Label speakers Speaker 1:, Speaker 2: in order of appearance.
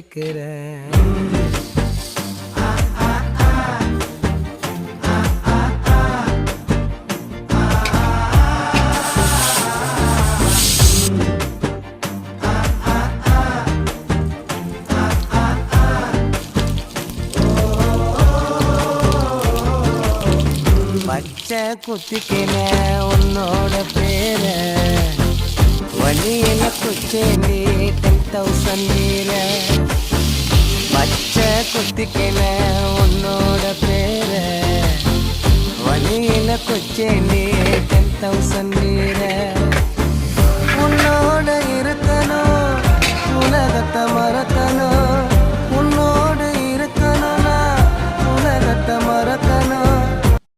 Speaker 1: கேக்குறேன். பச்சை குத்திக்கின உன்னோட பேர வழியில குச்சேண்டி 10,000 மீற. பச்சை குத்திக்கின உன்னோட பேர வழியில குச்சேண்டி 10,000 மீற.